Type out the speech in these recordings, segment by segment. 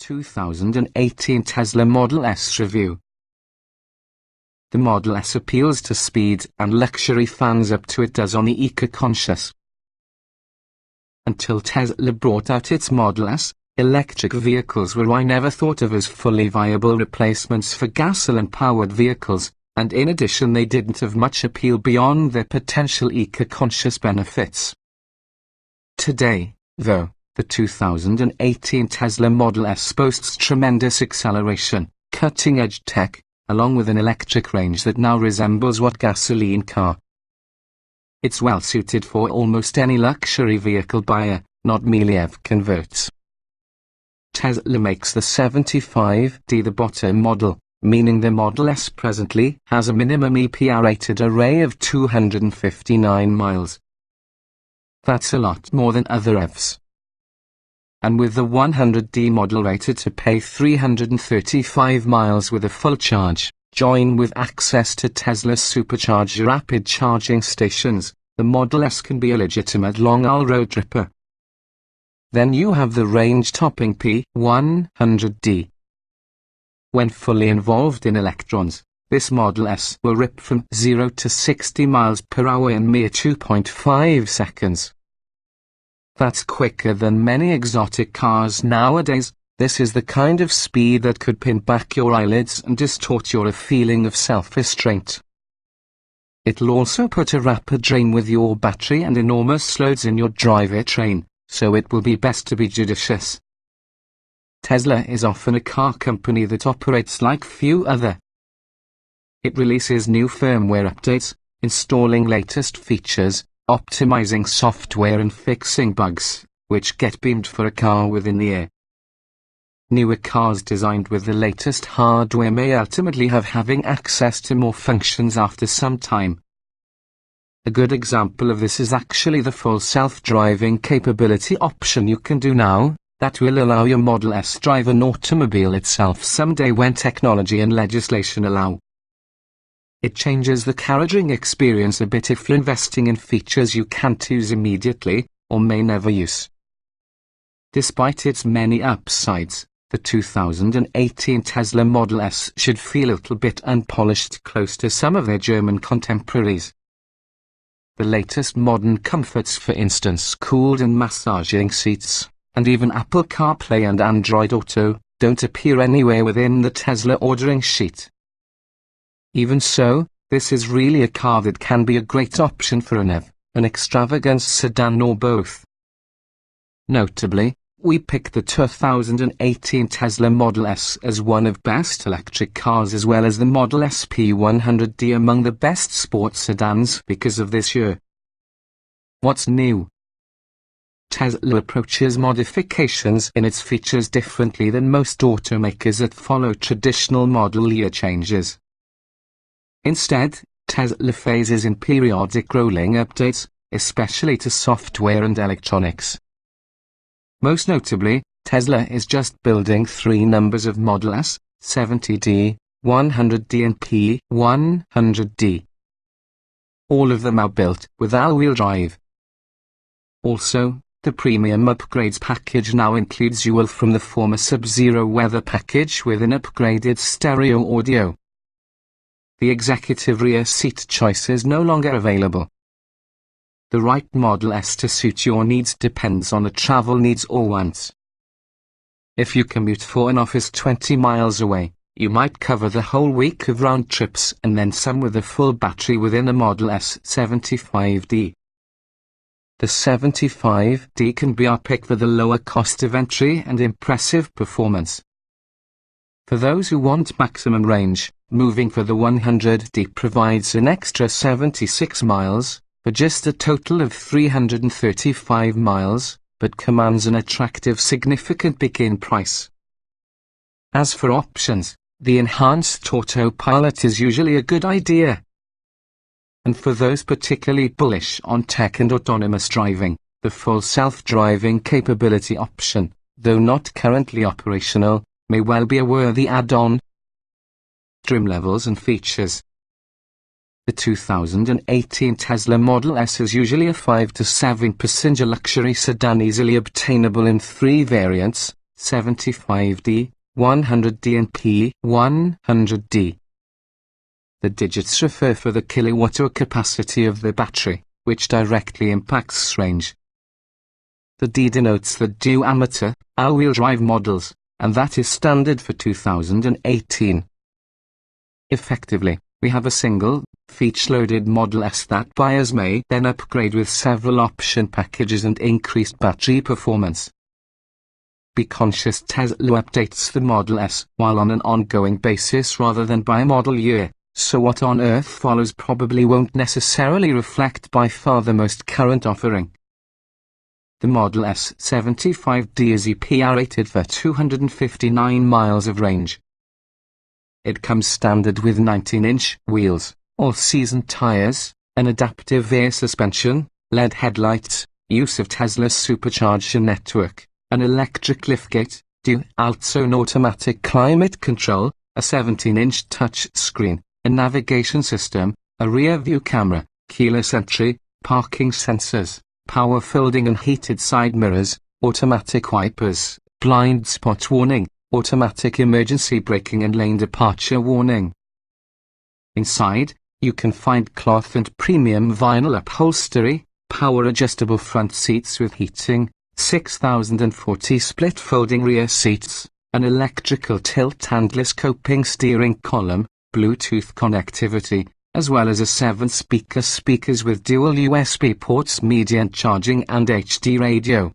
2018 Tesla Model S review. The Model S appeals to speed and luxury fans up to it does on the eco-conscious. Until Tesla brought out its Model S, electric vehicles were never thought of as fully viable replacements for gasoline-powered vehicles, and in addition they didn't have much appeal beyond their potential eco-conscious benefits. Today, though, the 2018 Tesla Model S boasts tremendous acceleration, cutting-edge tech, along with an electric range that now resembles what gasoline car. It's well suited for almost any luxury vehicle buyer, not merely EV converts. Tesla makes the 75D the bottom model, meaning the Model S presently has a minimum EPA-rated array of 259 miles. That's a lot more than other EVs. And with the 100D model rated to pay 335 miles with a full charge, join with access to Tesla's supercharger rapid charging stations, the Model S can be a legitimate long-haul road tripper. Then you have the range-topping P100D. When fully involved in electrons, this Model S will rip from 0 to 60 miles per hour in mere 2.5 seconds. That's quicker than many exotic cars nowadays. This is the kind of speed that could pin back your eyelids and distort your feeling of self-restraint. It'll also put a rapid drain with your battery and enormous loads in your drivetrain, so it will be best to be judicious. Tesla is often a car company that operates like few other. It releases new firmware updates, installing latest features, optimizing software and fixing bugs, which get beamed for a car within the year. Newer cars designed with the latest hardware may ultimately have having access to more functions after some time. A good example of this is actually the full self-driving capability option you can do now, that will allow your Model S drive an automobile itself someday when technology and legislation allow. It changes the carriaging experience a bit if you're investing in features you can't use immediately, or may never use. Despite its many upsides, the 2018 Tesla Model S should feel a little bit unpolished close to some of their German contemporaries. The latest modern comforts, for instance cooled and massaging seats, and even Apple CarPlay and Android Auto, don't appear anywhere within the Tesla ordering sheet. Even so, this is really a car that can be a great option for an EV, an extravagance sedan or both. Notably, we picked the 2018 Tesla Model S as one of best electric cars as well as the Model S P100D among the best sports sedans because of this year. What's new? Tesla approaches modifications in its features differently than most automakers that follow traditional model year changes. Instead, Tesla phases in periodic rolling updates, especially to software and electronics. Most notably, Tesla is just building 3 numbers of Model S, 70D, 100D and P100D. All of them are built with all-wheel drive. Also, the premium upgrades package now includes UL from the former Sub-Zero weather package with an upgraded stereo audio. The executive rear seat choice is no longer available. The right Model S to suit your needs depends on the travel needs or wants. If you commute for an office 20 miles away, you might cover the whole week of round trips and then some with a full battery within a Model S 75D. The 75D can be our pick for the lower cost of entry and impressive performance. For those who want maximum range, moving for the 100D provides an extra 76 miles, for just a total of 335 miles, but commands an attractive significant begin price. As for options, the enhanced autopilot is usually a good idea. And for those particularly bullish on tech and autonomous driving, the full self-driving capability option, though not currently operational, may well be a worthy add-on. Trim levels and features. The 2018 Tesla Model S is usually a 5 to 7 passenger luxury sedan easily obtainable in 3 variants, 75D, 100D and P100D. The digits refer for the kilowatt-hour capacity of the battery, which directly impacts range. The D denotes the dual-amateur, all-wheel drive models, and that is standard for 2018. Effectively, we have a single, feature-loaded Model S that buyers may then upgrade with several option packages and increased battery performance. Be conscious Tesla updates the Model S while on an ongoing basis rather than by model year, so what on earth follows probably won't necessarily reflect by far the most current offering. The Model S 75D is EPA rated for 259 miles of range. It comes standard with 19-inch wheels, all-season tires, an adaptive air suspension, LED headlights, use of Tesla's supercharger network, an electric liftgate, dual-zone automatic climate control, a 17-inch touch screen, a navigation system, a rear-view camera, keyless entry, parking sensors, power folding and heated side mirrors, automatic wipers, blind spot warning, automatic emergency braking and lane departure warning. Inside, you can find cloth and premium vinyl upholstery, power-adjustable front seats with heating, 6040 split folding rear seats, an electrical tilt and telescoping steering column, Bluetooth connectivity, as well as a 7-speaker speakers with dual USB ports, media charging and HD radio.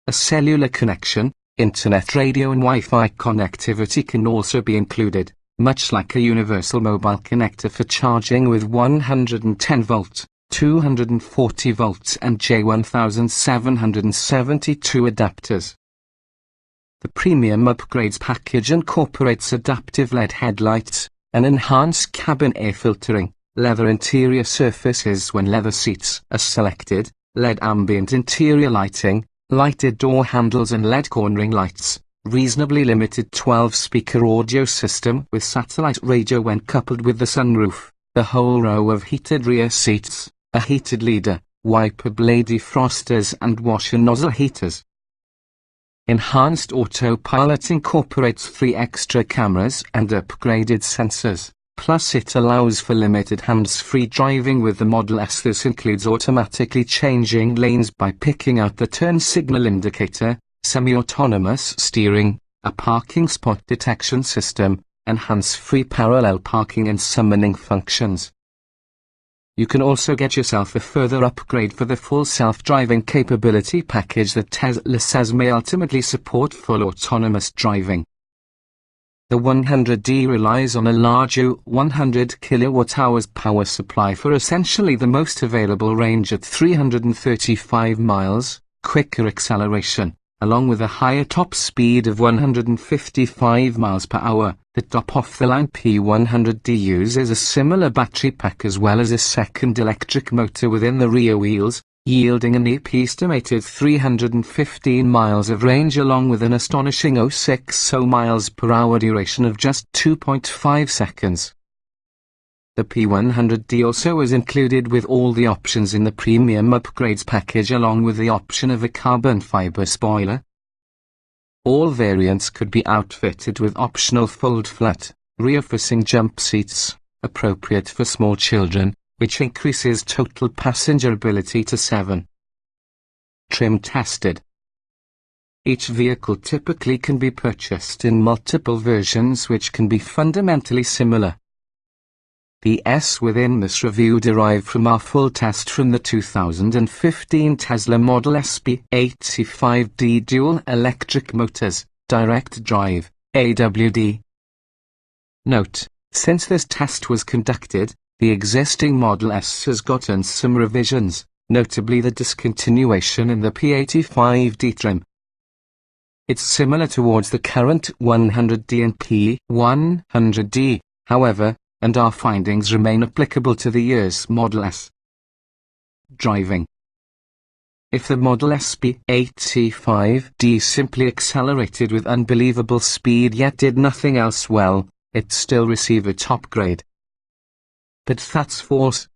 A cellular connection, internet radio and Wi-Fi connectivity can also be included, much like a universal mobile connector for charging with 110 volt, 240 volts and J1772 adapters. The premium upgrades package incorporates adaptive LED headlights, an enhanced cabin air filtering, leather interior surfaces when leather seats are selected, LED ambient interior lighting, lighted door handles and LED cornering lights, reasonably limited 12-speaker audio system with satellite radio when coupled with the sunroof, a whole row of heated rear seats, a heated leader, wiper blade defrosters and washer nozzle heaters. Enhanced autopilot incorporates 3 extra cameras and upgraded sensors, plus it allows for limited hands-free driving with the Model S. This includes automatically changing lanes by picking out the turn signal indicator, semi-autonomous steering, a parking spot detection system, and hands-free parallel parking and summoning functions. You can also get yourself a further upgrade for the full self-driving capability package that Tesla says may ultimately support full autonomous driving. The 100D relies on a larger 100 kWh power supply for essentially the most available range at 335 miles, quicker acceleration, along with a higher top speed of 155 miles per hour. The top-off-the-line P100D uses a similar battery pack as well as a second electric motor within the rear wheels, yielding an estimated 315 miles of range along with an astonishing 060 miles per hour duration of just 2.5 seconds. The P100D also is included with all the options in the premium upgrades package along with the option of a carbon fiber spoiler. All variants could be outfitted with optional fold-flat, rear-facing jump seats, appropriate for small children, which increases total passenger ability to 7. Trim tested. Each vehicle typically can be purchased in multiple versions which can be fundamentally similar. The S within this review derived from our full test from the 2015 Tesla Model S P85D dual electric motors, direct drive, AWD. Note, since this test was conducted, the existing Model S has gotten some revisions, notably the discontinuation in the P85D trim. It's similar towards the current 100D and P100D, however, and our findings remain applicable to the year's Model S. Driving. If the Model S P85D simply accelerated with unbelievable speed yet did nothing else well, it'd still receive a top grade. But that's false.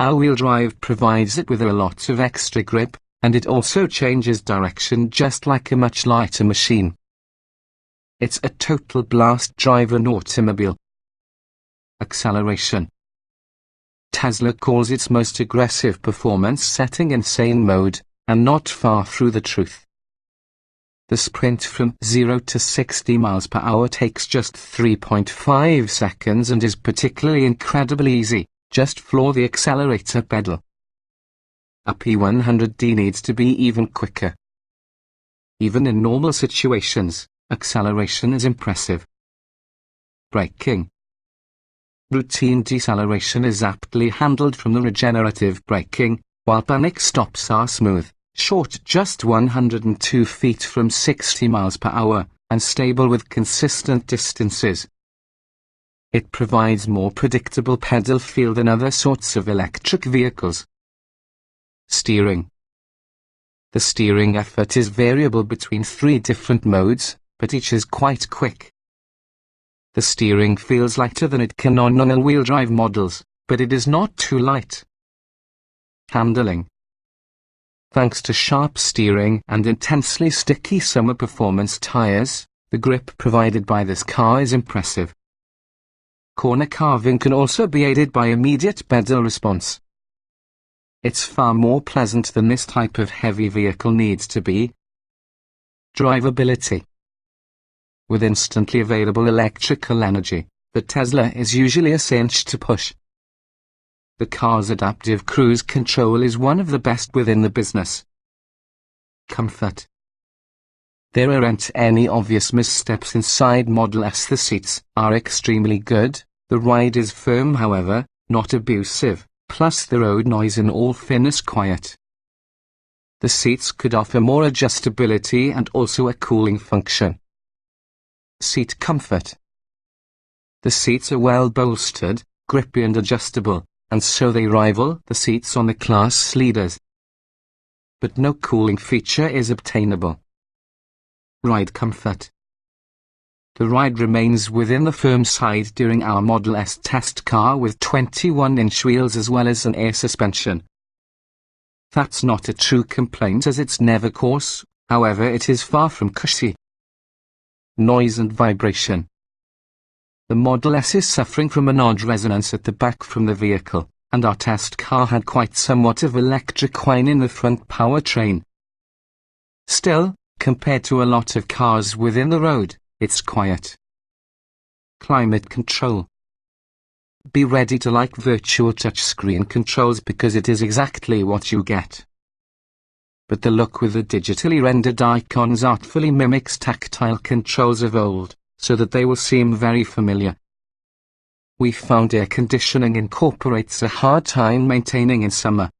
All-wheel drive provides it with a lot of extra grip, and it also changes direction just like a much lighter machine. It's a total blast-driven automobile. Acceleration. Tesla calls its most aggressive performance setting insane mode, and not far through the truth. The sprint from 0 to 60 miles per hour takes just 3.5 seconds and is particularly incredibly easy. Just floor the accelerator pedal. A P100D needs to be even quicker. Even in normal situations, acceleration is impressive. Braking. Routine deceleration is aptly handled from the regenerative braking, while panic stops are smooth, short just 102 feet from 60 miles per hour, and stable with consistent distances. It provides more predictable pedal feel than other sorts of electric vehicles. Steering. The steering effort is variable between 3 different modes, but each is quite quick. The steering feels lighter than it can on all-wheel drive models, but it is not too light. Handling. Thanks to sharp steering and intensely sticky summer performance tires, the grip provided by this car is impressive. Corner carving can also be aided by immediate pedal response. It's far more pleasant than this type of heavy vehicle needs to be. Drivability. With instantly available electrical energy, the Tesla is usually a cinch to push. The car's adaptive cruise control is one of the best within the business. Comfort. There aren't any obvious missteps inside Model S. The seats are extremely good, the ride is firm however, not abusive, plus the road noise in all fairness quiet. The seats could offer more adjustability and also a cooling function. Seat comfort. The seats are well bolstered, grippy and adjustable, and so they rival the seats on the class leaders. But no cooling feature is obtainable. Ride comfort. The ride remains within the firm side during our Model S test car with 21-inch wheels as well as an air suspension. That's not a true complaint as it's never coarse, however it is far from cushy. Noise and vibration. The Model S is suffering from an odd resonance at the back from the vehicle, and our test car had quite somewhat of electric whine in the front powertrain. Still, compared to a lot of cars within the road, it's quiet. Climate control. Be ready to like virtual touchscreen controls because it is exactly what you get. But the look with the digitally rendered icons artfully mimics tactile controls of old, so that they will seem very familiar. We found air conditioning incorporates a hard time maintaining in summer.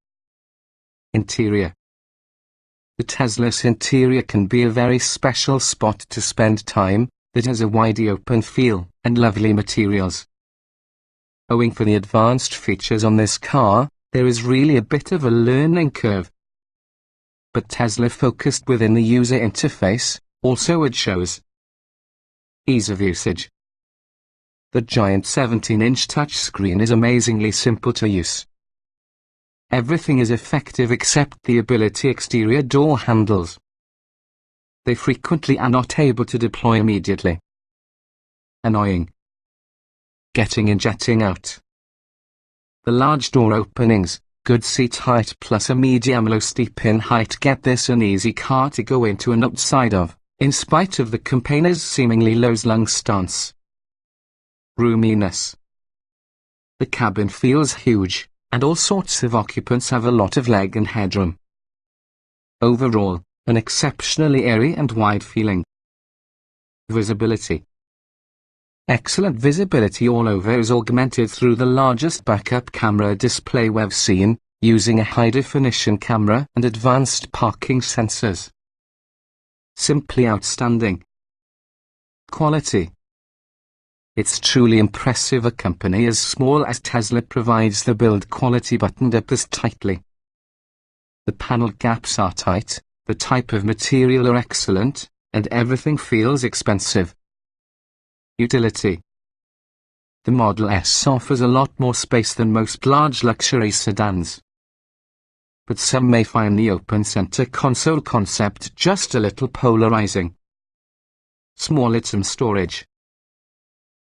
Interior. The Tesla's interior can be a very special spot to spend time, that has a wide open feel and lovely materials. Owing for the advanced features on this car, there is really a bit of a learning curve. But Tesla focused within the user interface, also it shows. Ease of usage. The giant 17-inch touchscreen is amazingly simple to use. Everything is effective except the ability exterior door handles. They frequently are not able to deploy immediately. Annoying. Getting in, jetting out. The large door openings, good seat height plus a medium-low steep in height get this an easy car to go into and outside of, in spite of the campaigner's seemingly low lung stance. Roominess. The cabin feels huge, and all sorts of occupants have a lot of leg and headroom. Overall, an exceptionally airy and wide feeling. Visibility. Excellent visibility all over is augmented through the largest backup camera display we've seen, using a high-definition camera and advanced parking sensors. Simply outstanding. Quality. It's truly impressive a company as small as Tesla provides the build quality buttoned up this tightly. The panel gaps are tight, the type of material are excellent, and everything feels expensive. Utility. The Model S offers a lot more space than most large luxury sedans. but some may find the open center console concept just a little polarizing. Small item storage.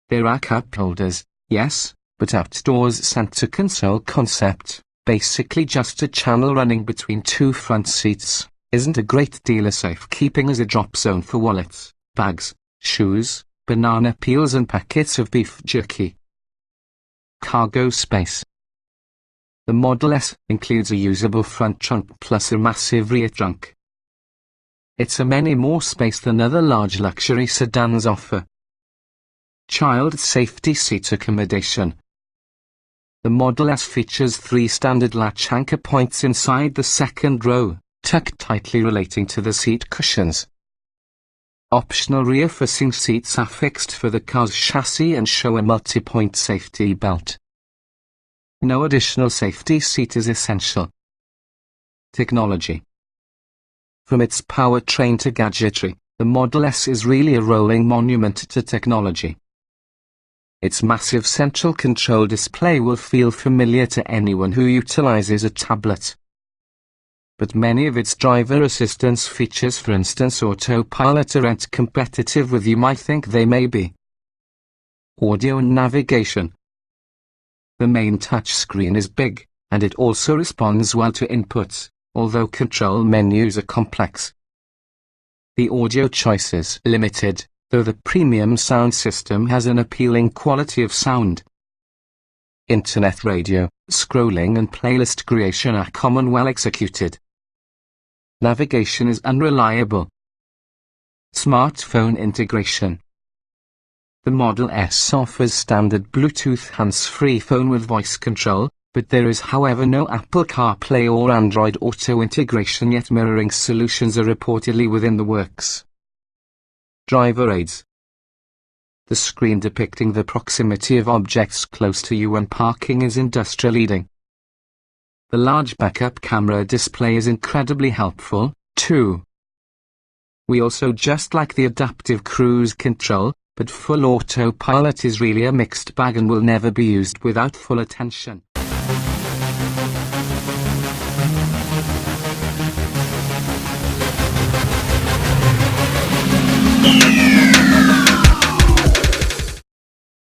There are cup holders, yes, but outdoors center console concept, basically just a channel running between two front seats, isn't a great deal as safekeeping as a drop zone for wallets, bags, shoes, banana peels and packets of beef jerky. Cargo space. The Model S includes a usable front trunk plus a massive rear trunk. It's a many more space than other large luxury sedans offer. Child safety seat accommodation. The Model S features 3 standard latch anchor points inside the second row, tucked tightly relating to the seat cushions. Optional rear-facing seats are fixed for the car's chassis and show a multi-point safety belt. No additional safety seat is essential. Technology. From its powertrain to gadgetry, the Model S is really a rolling monument to technology. Its massive central control display will feel familiar to anyone who utilizes a tablet. But many of its driver assistance features, for instance autopilot, aren't competitive with you might think they may be. Audio and navigation. The main touchscreen is big, and it also responds well to inputs, although control menus are complex. The audio choice is limited, though the premium sound system has an appealing quality of sound. Internet radio, scrolling and playlist creation are common, well executed. Navigation is unreliable. Smartphone integration. The Model S offers standard Bluetooth hands-free phone with voice control, but there is however no Apple CarPlay or Android Auto integration yet. Mirroring solutions are reportedly within the works. Driver aids. The screen depicting the proximity of objects close to you when parking is industry-leading. The large backup camera display is incredibly helpful, too. We also just like the adaptive cruise control, but full autopilot is really a mixed bag and will never be used without full attention.